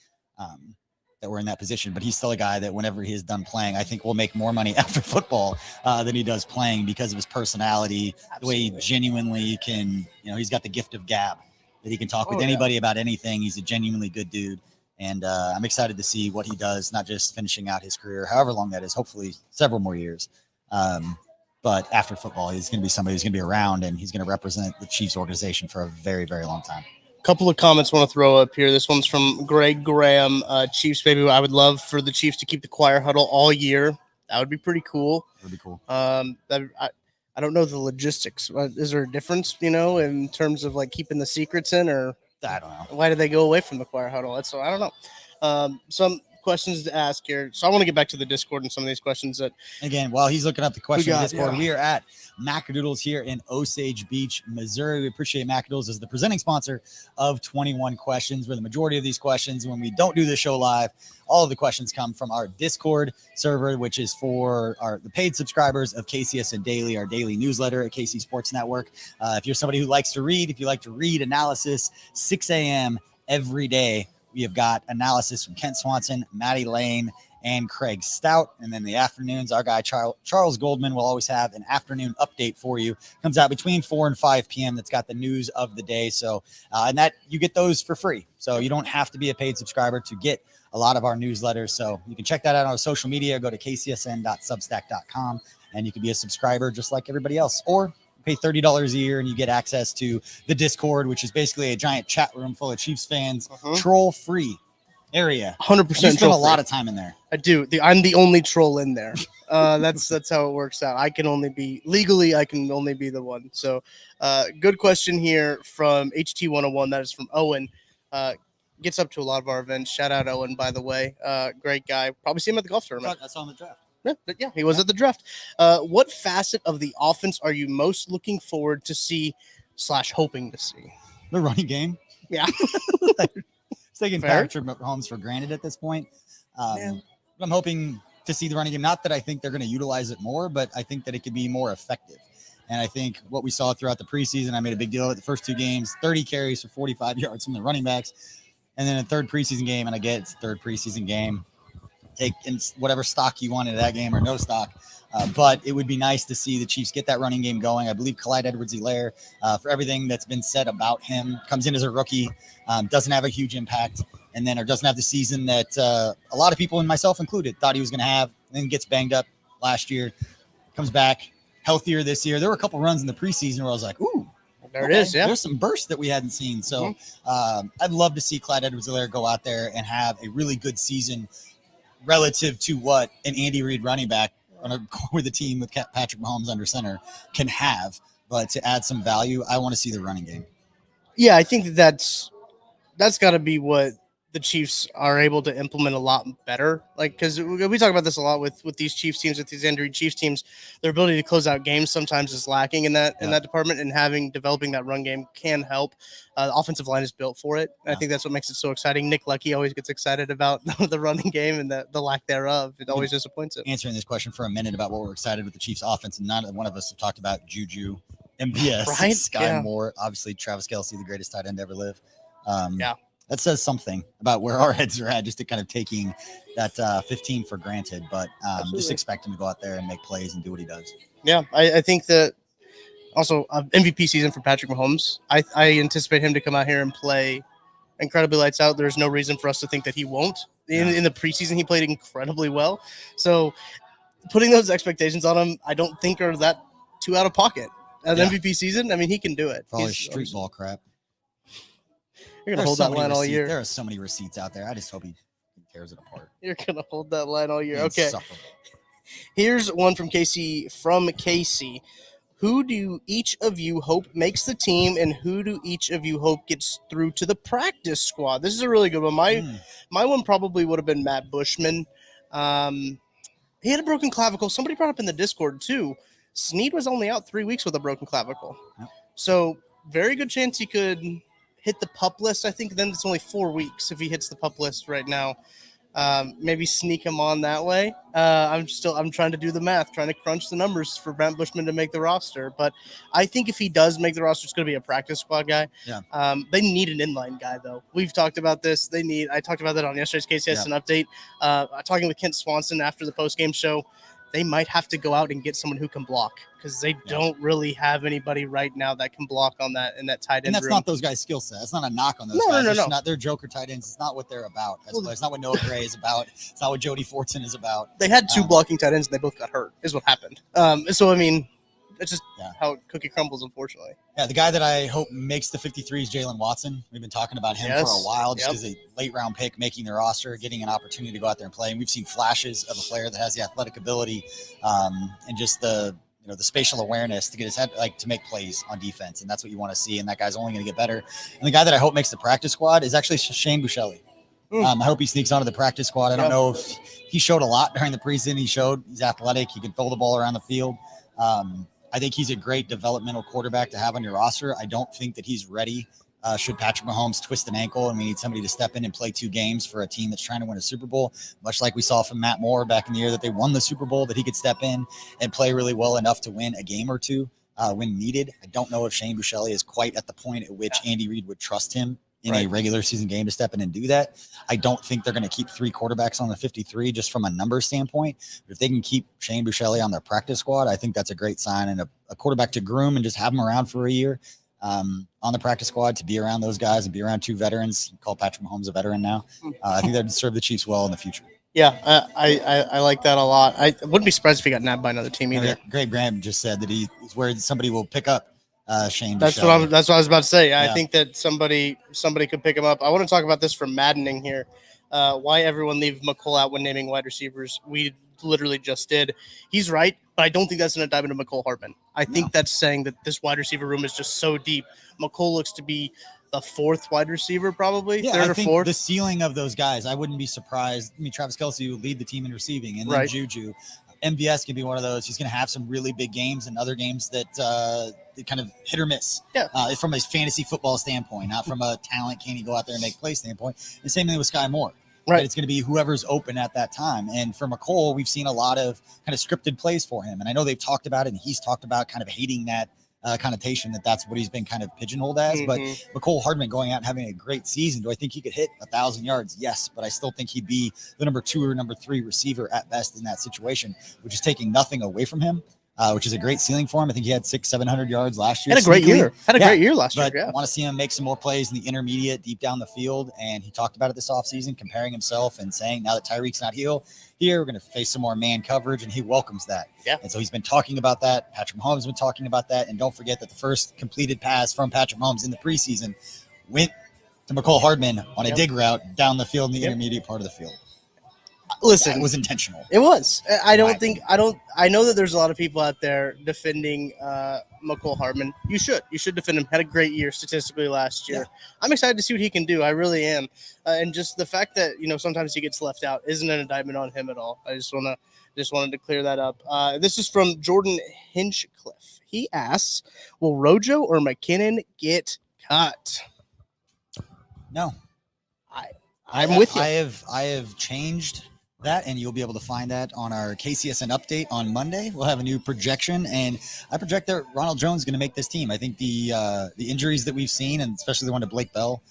that we're in that position. But he's still a guy that whenever he is done playing, I think will make more money after football than he does playing because of his personality, the way he genuinely can, he's got the gift of gab that he can talk with anybody about anything. He's a genuinely good dude. And I'm excited to see what he does, not just finishing out his career, however long that is, hopefully several more years. But after football, he's going to be somebody who's going to be around, and he's going to represent the Chiefs organization for a very, very long time. Couple of comments I want to throw up here. This one's from Greg Graham. Chiefs, baby. I would love for the Chiefs to keep the choir huddle all year. That would be pretty cool. That would be cool. I don't know the logistics. Is there a difference, in terms of like keeping the secrets in, or I don't know. Why did they go away from the choir huddle? So I don't know. Some questions to ask here. So I want to get back to the Discord and some of these questions that again, while he's looking up the question in Discord, we are at Macadoodles here in Osage Beach, Missouri. We appreciate Macadoodles as the presenting sponsor of 21 Questions, where the majority of these questions, when we don't do the show live, all of the questions come from our Discord server, which is for the paid subscribers of KCSN Daily, our daily newsletter at KC Sports Network. If you're somebody who likes to read, if you like to read analysis, 6 a.m. every day, we have got analysis from Kent Swanson, Maddie Lane, and Craig Stout. And then the afternoons, our guy Charles Goldman will always have an afternoon update for you. Comes out between 4 and 5 p.m. That's got the news of the day. So, and that you get those for free. So you don't have to be a paid subscriber to get a lot of our newsletters. So you can check that out on our social media. Go to kcsn.substack.com, and you can be a subscriber just like everybody else. Or pay $30 a year and you get access to the Discord, which is basically a giant chat room full of Chiefs fans, troll-free area. 100%. You spend a lot of time in there. I do. I'm the only troll in there. That's how it works out. I can only be the one. So good question here from HT101. That is from Owen. Gets up to a lot of our events. Shout out Owen, by the way. Great guy. Probably see him at the golf tournament. I saw him in the draft. Yeah, he was at the draft. What facet of the offense are you most looking forward to see / hoping to see? The running game. Yeah. It's taking Patrick Mahomes for granted at this point. I'm hoping to see the running game. Not that I think they're going to utilize it more, but I think that it could be more effective. And I think what we saw throughout the preseason, I made a big deal of the first 2 games, 30 carries for 45 yards from the running backs. And then a third preseason game, and I get it's a third preseason game. Take in whatever stock you want into that game or no stock. But it would be nice to see the Chiefs get that running game going. I believe Clyde Edwards-Helaire, for everything that's been said about him, comes in as a rookie, doesn't have a huge impact, and then or doesn't have the season that a lot of people, and myself included, thought he was going to have, and then gets banged up last year, comes back healthier this year. There were a couple runs in the preseason where I was like, ooh, there it is. Yeah, there's some bursts that we hadn't seen. So I'd love to see Clyde Edwards-Helaire go out there and have a really good season relative to what an Andy Reid running back on a core of the team with Patrick Mahomes under center can have. But to add some value, I want to see the running game. Yeah, I think that's got to be what the Chiefs are able to implement a lot better. Like, because we talk about this a lot with these Chiefs teams, with these Andrew Chiefs teams, their ability to close out games sometimes is lacking in that department, and developing that run game can help. The offensive line is built for it. I think that's what makes it so exciting. Nick Lucky always gets excited about the running game and the lack thereof. It always disappoints him. Answering this question for a minute about what we're excited with the Chiefs offense, and not one of us have talked about Juju, MVS, right? Sky Moore, obviously Travis Kelce, the greatest tight end to ever live. That says something about where our heads are at, just to kind of taking that 15 for granted, but just expect him to go out there and make plays and do what he does. Yeah, I think that also MVP season for Patrick Mahomes. I anticipate him to come out here and play incredibly lights out. There's no reason for us to think that he won't. In the preseason, he played incredibly well. So putting those expectations on him, I don't think are that too out of pocket. At MVP season, I mean, he can do it. For all his street ball crap. You're going to hold that line all year. There are so many receipts out there. I just hope he tears it apart. You're going to hold that line all year. Okay. Here's one from Casey. Who do each of you hope makes the team, and who do each of you hope gets through to the practice squad? This is a really good one. My one probably would have been Matt Bushman. He had a broken clavicle. Somebody brought up in the Discord, too. Snead was only out 3 weeks with a broken clavicle. Yep. So very good chance he could hit the PUP list. I think then it's only 4 weeks if he hits the PUP list right now. Maybe sneak him on that way. I'm trying to do the math, trying to crunch the numbers for Brent Bushman to make the roster. But I think if he does make the roster, it's going to be a practice squad guy. Yeah. They need an inline guy, though. We've talked about this. I talked about that on yesterday's KCSN update. Talking with Kent Swanson after the post-game show, they might have to go out and get someone who can block because they don't really have anybody right now that can block on that in that tight end. And that's room. not those guys' skill set. It's not a knock on those guys. No. Not their joker tight ends. It's not what they're about. It's not what Noah Gray is about. It's not what Jody Fortson is about. They had two blocking tight ends and they both got hurt. Is what happened. So I mean, it's just how cookie crumbles, unfortunately. Yeah, the guy that I hope makes the 53 is Jalen Watson. We've been talking about him for a while, just as a late-round pick, making the roster, getting an opportunity to go out there and play. And we've seen flashes of a player that has the athletic ability and just the spatial awareness to get his head, to make plays on defense. And that's what you want to see. And that guy's only going to get better. And the guy that I hope makes the practice squad is actually Shane Buechele. I hope he sneaks onto the practice squad. I don't know if he showed a lot during the preseason. He's athletic. He can throw the ball around the field. I think he's a great developmental quarterback to have on your roster. I don't think that he's ready. Should Patrick Mahomes twist an ankle and we need somebody to step in and play 2 games for a team that's trying to win a Super Bowl, much like we saw from Matt Moore back in the year that they won the Super Bowl, that he could step in and play really well enough to win a game or two when needed. I don't know if Shane Buechele is quite at the point at which Andy Reid would trust him in a regular season game to step in and do that. I don't think they're going to keep 3 quarterbacks on the 53 just from a number standpoint. But if they can keep Shane Buechele on their practice squad, I think that's a great sign and a quarterback to groom and just have him around for a year on the practice squad, to be around those guys and be around 2 veterans. Call Patrick Mahomes a veteran now. I think that would serve the Chiefs well in the future. Yeah, I like that a lot. I wouldn't be surprised if he got nabbed by another team either. Greg Graham just said that he's worried somebody will pick up Shane. That's what I was about to say. I think that somebody could pick him up. I want to talk about this from Maddening here. Why everyone leave McColl out when naming wide receivers? We literally just did. He's right, but I don't think that's an indictment of McCole Hardman. I think that's saying that this wide receiver room is just so deep. McCole looks to be the 4th wide receiver, probably 3rd or 4th. The ceiling of those guys, I wouldn't be surprised. I mean, Travis Kelce would lead the team in receiving, and then Juju. MVS can be one of those. He's going to have some really big games and other games that kind of hit or miss from a fantasy football standpoint, not from a talent, can he go out there and make plays standpoint. The same thing with Sky Moore. Right. It's going to be whoever's open at that time. And for McCole, we've seen a lot of kind of scripted plays for him. And I know they've talked about it, and he's talked about kind of hating that connotation that that's what he's been kind of pigeonholed as. But McCole Hardman going out and having a great season, do I think he could hit 1,000 yards? Yes, but I still think he'd be the number 2 or number 3 receiver at best in that situation, which is taking nothing away from him. Which is a great ceiling for him. I think he had 600-700 yards last year. Had a great year last year. I want to see him make some more plays in the intermediate, deep down the field. And he talked about it this offseason, comparing himself and saying, now that Tyreek's not here, we're going to face some more man coverage, and he welcomes that. Yeah. And so he's been talking about that. Patrick Mahomes has been talking about that. And don't forget that the first completed pass from Patrick Mahomes in the preseason went to McCole Hardman on a dig route down the field in the intermediate part of the field. Listen, it was intentional. It was. I know that there's a lot of people out there defending McCole Hardman. You should defend him. Had a great year statistically last year. Yeah. I'm excited to see what he can do. I really am. And just the fact that, sometimes he gets left out isn't an indictment on him at all. I just wanted to clear that up. This is from Jordan Hinchcliffe. He asks, will Rojo or McKinnon get cut? No. I'm with you. I have changed that, and you'll be able to find that on our KCSN update on Monday. We'll have a new projection, and I project that Ronald Jones is going to make this team. I think the injuries that we've seen, and especially the one to Blake Bell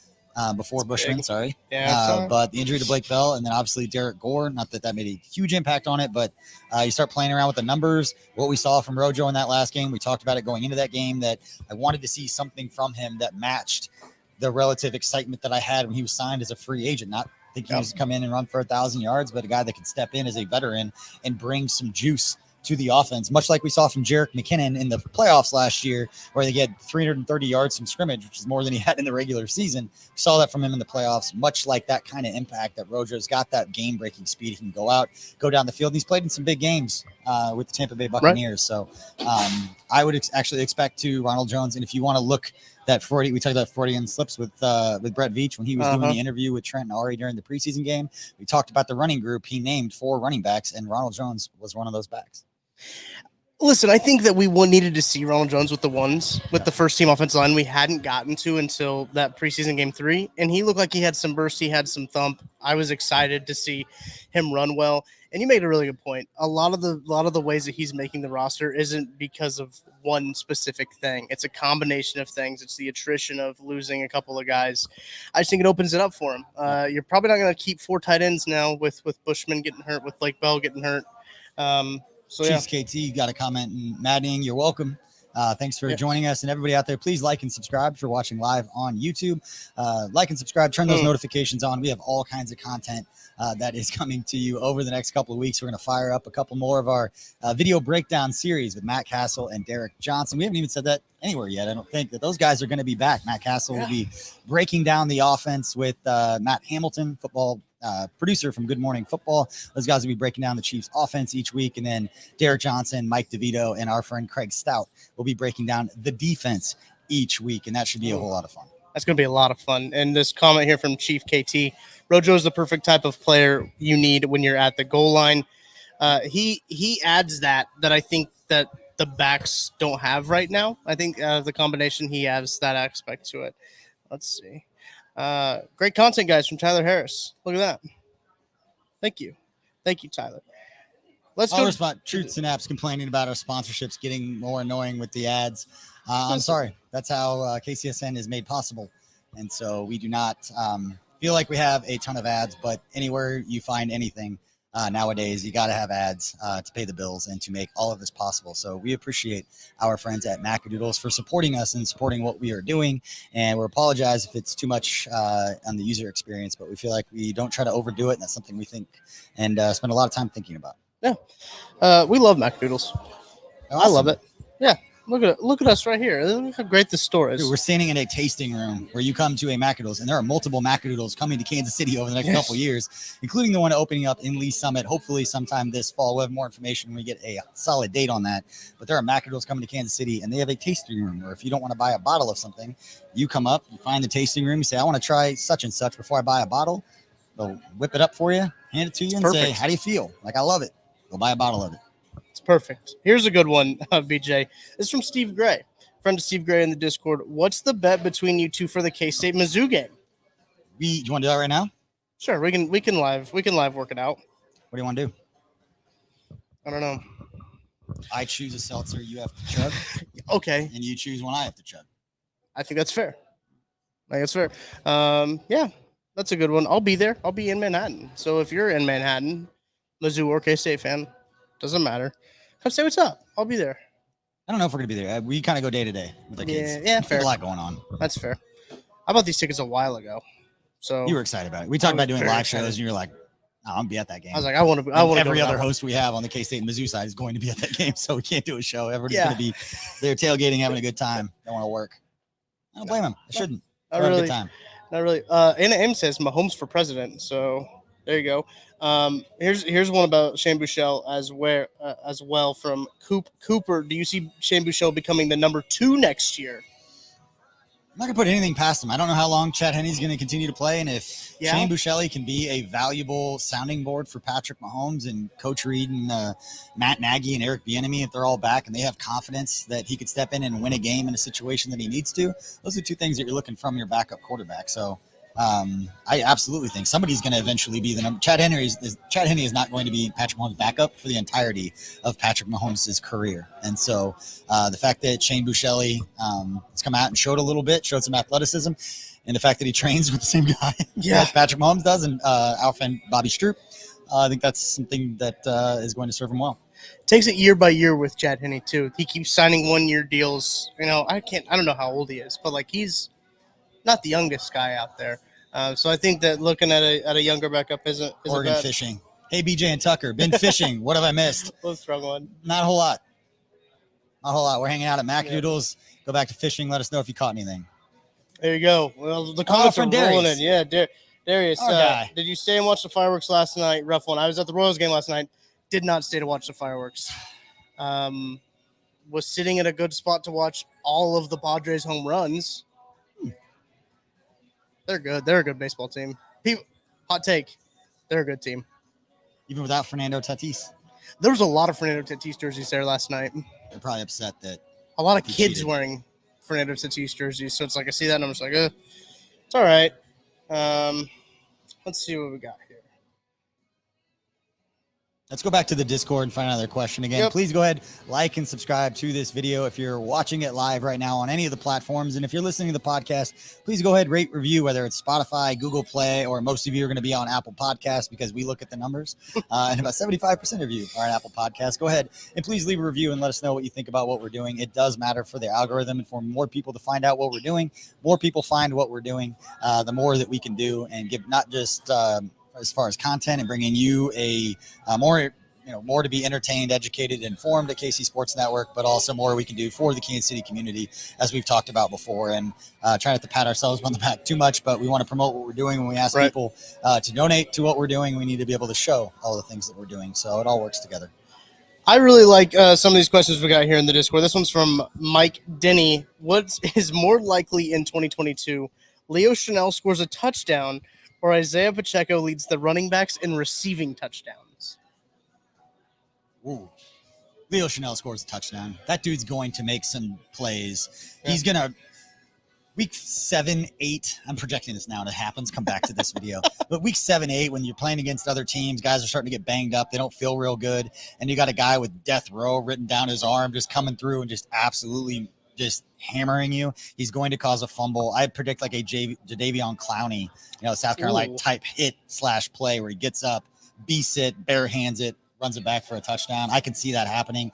before Bushman, but the injury to Blake Bell, and then obviously Derek Gore, not that made a huge impact on it, but you start playing around with the numbers, what we saw from Rojo in that last game. We talked about it going into that game, that I wanted to see something from him that matched the relative excitement that I had when he was signed as a free agent. Not thinking he was to come in and run for 1,000 yards, but a guy that could step in as a veteran and bring some juice to the offense, much like we saw from Jerick McKinnon in the playoffs last year, where they had 330 yards from scrimmage, which is more than he had in the regular season. We saw that from him in the playoffs, much like that kind of impact that Rojo's got, that game-breaking speed. He can go out, go down the field. And he's played in some big games with the Tampa Bay Buccaneers. Right. So I would actually expect to Ronald Jones. And if you want to look that 40, we talked about Freudian slips with Brett Veach when he was doing the interview with Trent and Ari during the preseason game. We talked about the running group. He named 4 running backs, and Ronald Jones was one of those backs. Listen, I think that we needed to see Ronald Jones with the ones, with the first team offensive line. We hadn't gotten to until that preseason game 3, and he looked like he had some burst, he had some thump. I was excited to see him run well, and you made a really good point. A lot of the ways that he's making the roster isn't because of one specific thing. It's a combination of things. It's the attrition of losing a couple of guys. I just think it opens it up for him. You're probably not going to keep 4 tight ends now with Bushman getting hurt, with Blake Bell getting hurt. So Chiefs KT got a comment, and Maddening, you're welcome. Thanks for joining us, and everybody out there, please like and subscribe for watching live on YouTube. Like and subscribe, turn those notifications on. We have all kinds of content that is coming to you over the next couple of weeks. We're going to fire up a couple more of our video breakdown series with Matt Castle and Derek Johnson. We haven't even said that anywhere yet. I don't think that those guys are going to be back. Matt Castle will be breaking down the offense with Matt Hamilton, football producer from Good Morning Football. Those guys will be breaking down the Chiefs offense each week. And then Derek Johnson, Mike DeVito, and our friend Craig Stout will be breaking down the defense each week. And that should be a whole lot of fun. That's going to be a lot of fun. And this comment here from Chief KT, Rojo is the perfect type of player you need when you're at the goal line. He adds that I think that the backs don't have right now. I think the combination, he adds that aspect to it. Let's see. Great content, guys, from Tyler Harris. Look at that. Thank you, Tyler. Let's go. Truth Synapse complaining about our sponsorships getting more annoying with the ads. I'm sorry. That's how KCSN is made possible. And so we do not feel like we have a ton of ads, but anywhere you find anything nowadays, you got to have ads to pay the bills and to make all of this possible. So we appreciate our friends at Macadoodles for supporting us and supporting what we are doing. And we apologize if it's too much on the user experience, but we feel like we don't try to overdo it. And that's something we think and spend a lot of time thinking about. Yeah. We love Macadoodles. Awesome. I love it. Yeah. Look at us right here. Look how great the store is. Dude, we're standing in a tasting room where you come to a Macadoodles, and there are multiple Macadoodles coming to Kansas City over the next couple years, including the one opening up in Lee Summit, hopefully sometime this fall. We'll have more information when we get a solid date on that. But there are Macadoodles coming to Kansas City, and they have a tasting room where if you don't want to buy a bottle of something, you come up, you find the tasting room, you say, I want to try such and such before I buy a bottle. They'll whip it up for you, hand it to you, and say, how do you feel? Like, I love it. Go buy a bottle of it. It's perfect. Here's a good one, BJ. This is from Steve Gray, friend of Steve Gray in the Discord. What's the bet between you two for the K-State Mizzou game? Do you want to do that right now? Sure, we can live work it out. What do you want to do? I don't know. I choose a seltzer, you have to chug. Okay. And you choose one I have to chug. I think that's fair. Yeah, that's a good one. I'll be there. I'll be in Manhattan. So if you're in Manhattan, Mizzou or K-State fan, doesn't matter. Come say what's up. I'll be there. I don't know if we're going to be there. We kind of go day to day with the kids. Yeah, fair. There's a lot going on. That's fair. I bought these tickets a while ago. So you were excited about it. We talked about doing live shows, and you were like, I'll be at that game. I was like, I want to. Every other host we have on the K-State and Mizzou side is going to be at that game, so we can't do a show. Everybody's going to be there tailgating, having a good time. Don't want to work. I don't blame them. I shouldn't. Not really. A good time. Not really. Anna M says Mahomes for president. So there you go. Here's one about Shane Buechele as well from Cooper. Do you see Shane Buechele becoming the number 2 next year? I'm not going to put anything past him. I don't know how long Chad Henne's going to continue to play, and if Shane Buechele can be a valuable sounding board for Patrick Mahomes and Coach Reed and Matt Nagy and Eric Bieniemy, if they're all back and they have confidence that he could step in and win a game in a situation that he needs to, those are 2 things that you're looking from your backup quarterback. So I absolutely think somebody's going to eventually be the number. Chad Henne is not going to be Patrick Mahomes' backup for the entirety of Patrick Mahomes' career. And so the fact that Shane Buechele has come out and showed some athleticism, and the fact that he trains with the same guy that Patrick Mahomes does, and our friend Bobby Stroop, I think that's something that is going to serve him well. Takes it year by year with Chad Henne too. He keeps signing 1-year deals. I don't know how old he is, but like he's not the youngest guy out there. So I think that looking at a younger backup isn't Oregon bad. Fishing. Hey, BJ and Tucker, been fishing. What have I missed? What's wrong one? Not a whole lot. We're hanging out at Macadoodles. Go back to fishing. Let us know if you caught anything. There you go. Well, the comments are rolling in. Yeah, Darius. Did you stay and watch the fireworks last night? Rough one. I was at the Royals game last night. Did not stay to watch the fireworks. Was sitting at a good spot to watch all of the Padres home runs. They're good. They're a good baseball team. Hot take. They're a good team. Even without Fernando Tatis. There was a lot of Fernando Tatis jerseys there last night. They're probably upset that A lot of he kids cheated. wearing Fernando Tatis jerseys. So it's like I see that and I'm just like, it's all right. Let's see what we got here. Let's go back to the Discord and find another question again. Yep. Please go ahead, like and subscribe to this video if you're watching it live right now on any of the platforms. And if you're listening to the podcast, please go ahead, rate, review, whether it's Spotify, Google Play, or most of you are going to be on Apple Podcasts because we look at the numbers. And about 75% of you are on Apple Podcasts. Go ahead and please leave a review and let us know what you think about what we're doing. It does matter for the algorithm and for more people to find out what we're doing. More people find what we're doing, the more that we can do and give not just as far as content and bringing you a more to be entertained, educated, informed at KC Sports Network, but also more we can do for the Kansas City community, as we've talked about before. And try not to pat ourselves on the back too much, but we want to promote what we're doing. When we ask people to donate to what we're doing, we need to be able to show all the things that we're doing. So it all works together. I really like some of these questions we got here in the Discord. This one's from Mike Denny. What is more likely in 2022? Leo Chanel scores a touchdown or Isaiah Pacheco leads the running backs in receiving touchdowns? Ooh. Leo Chanel scores a touchdown. That dude's going to make some plays. Yeah. He's going to week 7, 8. I'm projecting this now. And it happens. Come back to this video. But week 7, 8, when you're playing against other teams, guys are starting to get banged up. They don't feel real good. And you got a guy with death row written down his arm, just coming through and just absolutely just hammering you. He's going to cause a fumble. I predict like a Jadeveon Clowney, South Carolina type hit / play where he gets up, beats it, bare hands it, runs it back for a touchdown. I can see that happening.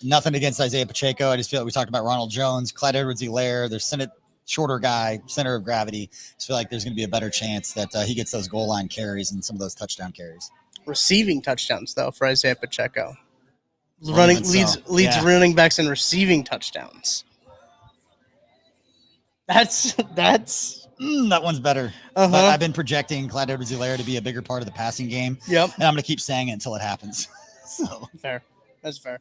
Nothing against Isaiah Pacheco. I just feel like we talked about Ronald Jones, Clyde Edwards-Helaire. They're shorter guy, center of gravity. I just feel like there's going to be a better chance that he gets those goal line carries and some of those touchdown carries. Receiving touchdowns, though, for Isaiah Pacheco. Leads Running backs in receiving touchdowns. That's that one's better. But I've been projecting Clyde Edwards-Helaire to be a bigger part of the passing game. Yep. And I'm going to keep saying it until it happens. So fair. That's fair.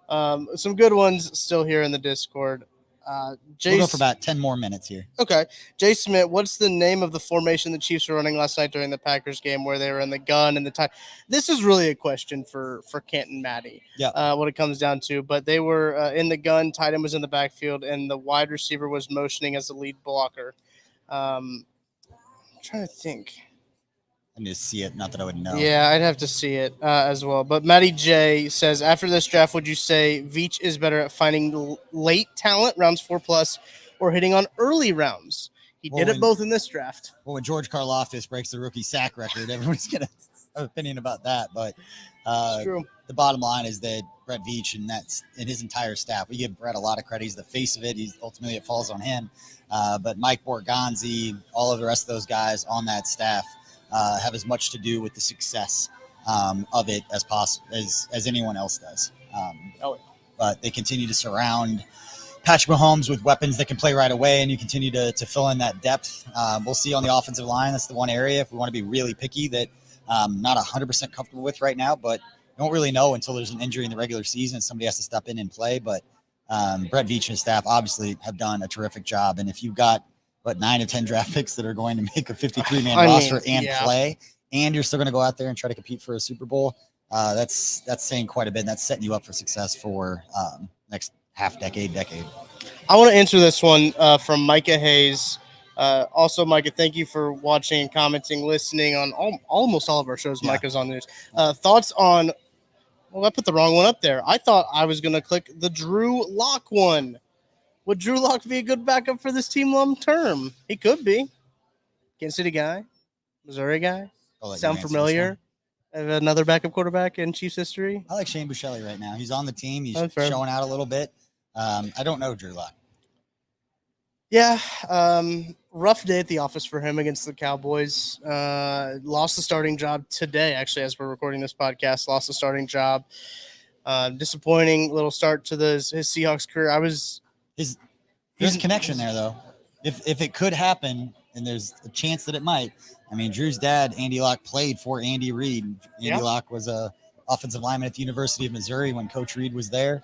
Some good ones still here in the Discord. We'll go for about 10 more minutes here. Okay. Jay Smith, what's the name of the formation the Chiefs were running last night during the Packers game where they were in the gun and the time? This is really a question for Kent and Maddie. Yeah. What it comes down to. But they were in the gun, tight end was in the backfield, and the wide receiver was motioning as the lead blocker. I'm trying to think. I need to see it. Not that I would know. Yeah, I'd have to see it as well. But Matty J says, after this draft, would you say Veach is better at finding late talent, rounds 4+, or hitting on early rounds? He did it both in this draft. Well, when George Karlaftis breaks the rookie sack record, everyone's going to have an opinion about that. But true. The bottom line is that Brett Veach and his entire staff, we give Brett a lot of credit. He's the face of it. Ultimately, it falls on him. But Mike Borgonzi, all of the rest of those guys on that staff, have as much to do with the success of it as possible as anyone else does. But they continue to surround Patrick Mahomes with weapons that can play right away, and you continue to fill in that depth. We'll see on the offensive line. That's the one area, if we want to be really picky, that not 100% comfortable with right now, but don't really know until there's an injury in the regular season and somebody has to step in and play. But Brett Veach and his staff obviously have done a terrific job. And if you've got 9 of 10 draft picks that are going to make a 53-man roster and play, and you're still going to go out there and try to compete for a Super Bowl, that's saying quite a bit. And that's setting you up for success for next decade. I want to answer this one from Micah Hayes. Also, Micah, thank you for watching, commenting, listening on almost all of our shows. Yeah. Micah's on news. Thoughts on? Well, I put the wrong one up there. I thought I was going to click the Drew Lock one. Would Drew Lock be a good backup for this team long term? He could be. Kansas City guy, Missouri guy. Sound familiar? Another backup quarterback in Chiefs history. I like Shane Buechele right now. He's on the team. He's showing out a little bit. I don't know Drew Lock. Yeah, rough day at the office for him against the Cowboys. Lost the starting job today, actually, as we're recording this podcast. Lost the starting job. Disappointing little start to his Seahawks career. There's a connection there, though. If it could happen, and there's a chance that it might. I mean, Drew's dad, Andy Lock, played for Andy Reid. Andy Lock was a offensive lineman at the University of Missouri when Coach Reid was there.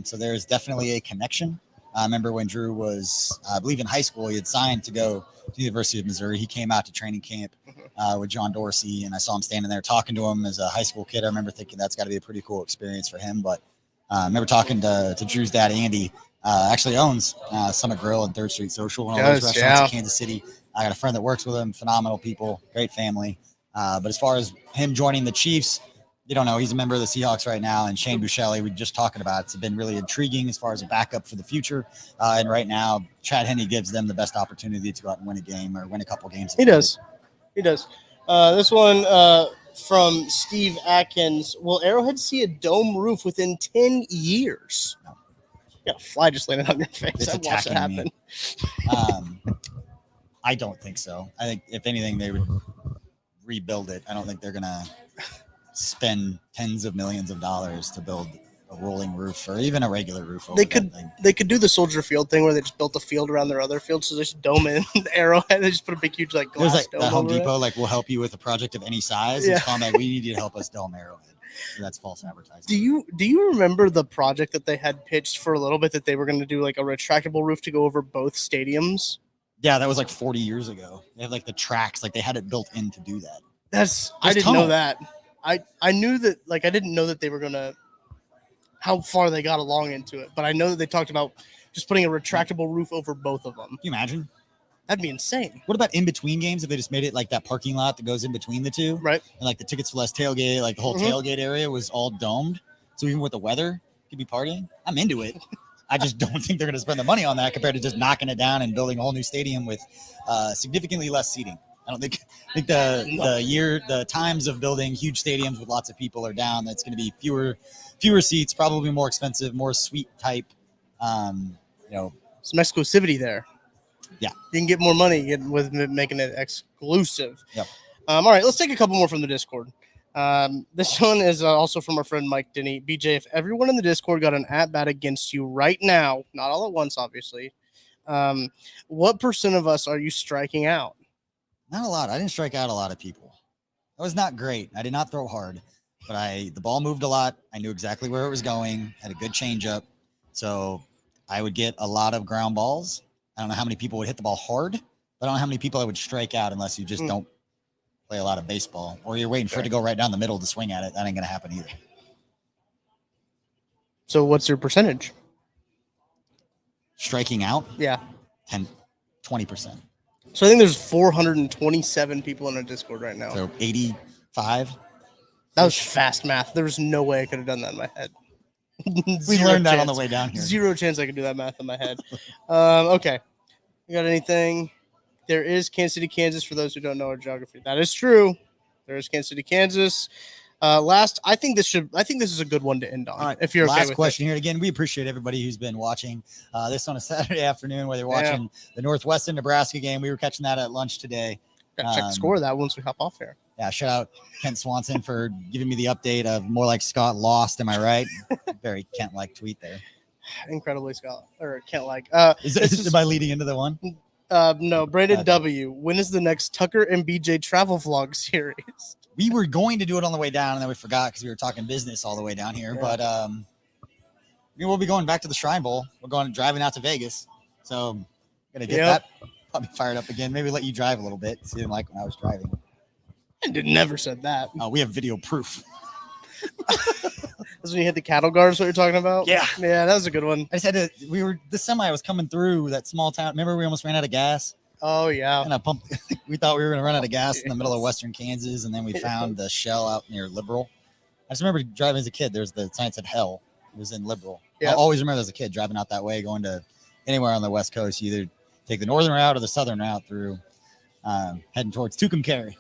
So there's definitely a connection. I remember when Drew was, I believe, in high school, he had signed to go to the University of Missouri. He came out to training camp with John Dorsey, and I saw him standing there talking to him as a high school kid. I remember thinking that's got to be a pretty cool experience for him. But I remember talking to Drew's dad, Andy, actually owns Summit Grill and 3rd Street Social and all those restaurants in Kansas City. I got a friend that works with him, phenomenal people, great family. But as far as him joining the Chiefs, you don't know. He's a member of the Seahawks right now, and Shane Buechele, we were just talking about, it's been really intriguing as far as a backup for the future. And right now, Chad Henne gives them the best opportunity to go out and win a game or win a couple games. He does. This one from Steve Atkins. Will Arrowhead see a dome roof within 10 years? No. Yeah, a fly just landed on your face. It's attacking happen. I don't think so. I think, if anything, they would rebuild it. I don't think they're going to spend tens of millions of dollars to build a rolling roof or even a regular roof. They could do the Soldier Field thing where they just built a field around their other field, so they just dome in Arrowhead. They just put a big, huge glass There's dome the Home Depot, it. We'll help you with a project of any size. Yeah. It's called, we need you to help us dome Arrowhead. That's false advertising. Do you remember the project that they had pitched for a little bit, that they were going to do like a retractable roof to go over both stadiums? Yeah, that was 40 years ago. They have the tracks, they had it built in to do that. I didn't know that. I knew that, I didn't know that they were going to, how far they got along into it, but I know that they talked about just putting a retractable roof over both of them. Can you imagine? That'd be insane. What about in between games if they just made it that parking lot that goes in between the two? Right. And the Tickets for Less tailgate, the whole tailgate area was all domed. So even with the weather, you could be partying. I'm into it. I just don't think they're going to spend the money on that compared to just knocking it down and building a whole new stadium with significantly less seating. I don't think the times of building huge stadiums with lots of people are down. That's going to be fewer seats, probably more expensive, more suite type. Some exclusivity there. Yeah, you can get more money with making it exclusive. Yep. All right, let's take a couple more from the Discord. This one is also from our friend Mike Denny. BJ, if everyone in the Discord got an at-bat against you right now, not all at once, obviously, what % of us are you striking out? Not a lot. I didn't strike out a lot of people. That was not great. I did not throw hard, but the ball moved a lot. I knew exactly where it was going, had a good changeup. So I would get a lot of ground balls. I don't know how many people would hit the ball hard, but I don't know how many people I would strike out unless you just don't play a lot of baseball or you're waiting for it to go right down the middle to swing at it. That ain't going to happen either. So what's your percentage? Striking out? Yeah. 20%. So I think there's 427 people in our Discord right now. So 85. That was fast math. There was no way I could have done that in my head. We learned that on the way down here. Zero chance I could do that math in my head. Okay. You got anything? There is Kansas City, Kansas, for those who don't know our geography. That is true. There is Kansas City, Kansas. I think this is a good one to end on. All right, if you're okay last with question here. Again, we appreciate everybody who's been watching this on a Saturday afternoon, whether you're watching the Northwestern Nebraska game. We were catching that at lunch today. Gotta check the score of that once we hop off here. Yeah, shout out Kent Swanson for giving me the update of more like Scott lost. Am I right? Very Kent-like tweet there. Incredibly Scott or Kent-like. Am I leading into the one? No, Brandon W. When is the next Tucker and BJ travel vlog series? We were going to do it on the way down, and then we forgot because we were talking business all the way down here. Yeah. But we'll be going back to the Shrine Bowl. We're driving out to Vegas, so I'm gonna get that probably fired up again. Maybe let you drive a little bit. See, like when I was driving. I never said that. We have video proof. That's when you hit the cattle guards. What you're talking about? Yeah, that was a good one. I just had to. The semi was coming through that small town. Remember, we almost ran out of gas. Oh yeah. And I pumped. We thought we were gonna run out of gas in the middle of western Kansas, and then we found the Shell out near Liberal. I just remember driving as a kid. There's the sign that said Hell. It was in Liberal. Yep. I always remember as a kid driving out that way, going to anywhere on the West Coast. You either take the northern route or the southern route through, heading towards Tucumcari.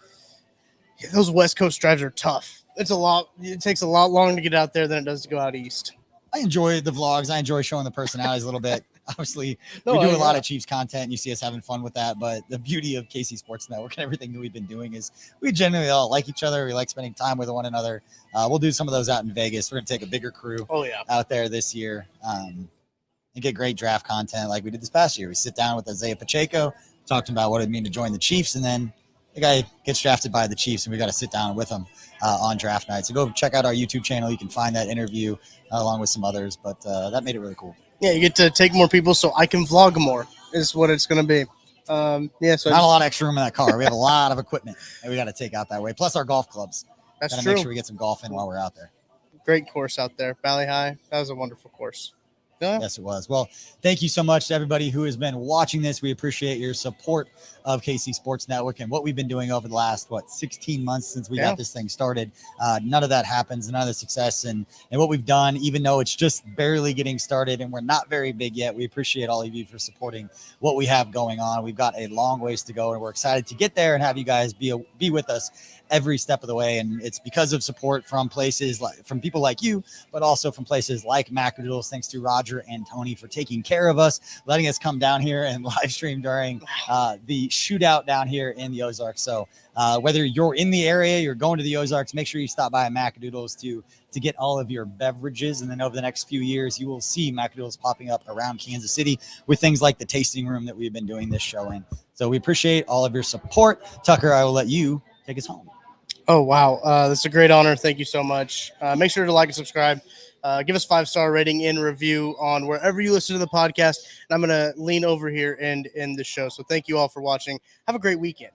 Yeah, those West Coast drives are tough. It's a lot. It takes a lot longer to get out there than it does to go out east. I enjoy the vlogs. I enjoy showing the personalities a little bit. Obviously, we do a lot of Chiefs content, and you see us having fun with that. But the beauty of KC Sports Network and everything that we've been doing is we generally all like each other. We like spending time with one another. We'll do some of those out in Vegas. We're going to take a bigger crew out there this year and get great draft content like we did this past year. We sit down with Isaiah Pacheco, talked about what it mean to join the Chiefs, and then the guy gets drafted by the Chiefs, and we got to sit down with him on draft night. So go check out our YouTube channel. You can find that interview along with some others, but that made it really cool. Yeah, you get to take more people so I can vlog more is what it's going to be. Yeah, so not a lot of extra room in that car. We have a lot of equipment that we got to take out that way. Plus our golf clubs. That's Gotta true. make sure we get some golf in while we're out there. Great course out there. Valley High. That was a wonderful course. Yeah. Yes, it was. Well, thank you so much to everybody who has been watching this. We appreciate your support of KC Sports Network and what we've been doing over the last, 16 months since we got this thing started. None of that happens, none of the success and what we've done, even though it's just barely getting started and we're not very big yet. We appreciate all of you for supporting what we have going on. We've got a long ways to go and we're excited to get there and have you guys be with us every step of the way. And it's because of support from from people like you, but also from places like Macrodoodles. Thanks to Roger and Tony for taking care of us, letting us come down here and live stream during the shootout down here in the Ozarks. So whether you're in the area, you're going to the Ozarks, make sure you stop by Macrodoodles to get all of your beverages. And then over the next few years, you will see Macrodoodles popping up around Kansas City with things like the tasting room that we've been doing this show in. So we appreciate all of your support. Tucker, I will let you take us home. Oh, wow. That's a great honor. Thank you so much. Make sure to like and subscribe. Give us 5-star rating and review on wherever you listen to the podcast. And I'm going to lean over here and end the show. So thank you all for watching. Have a great weekend.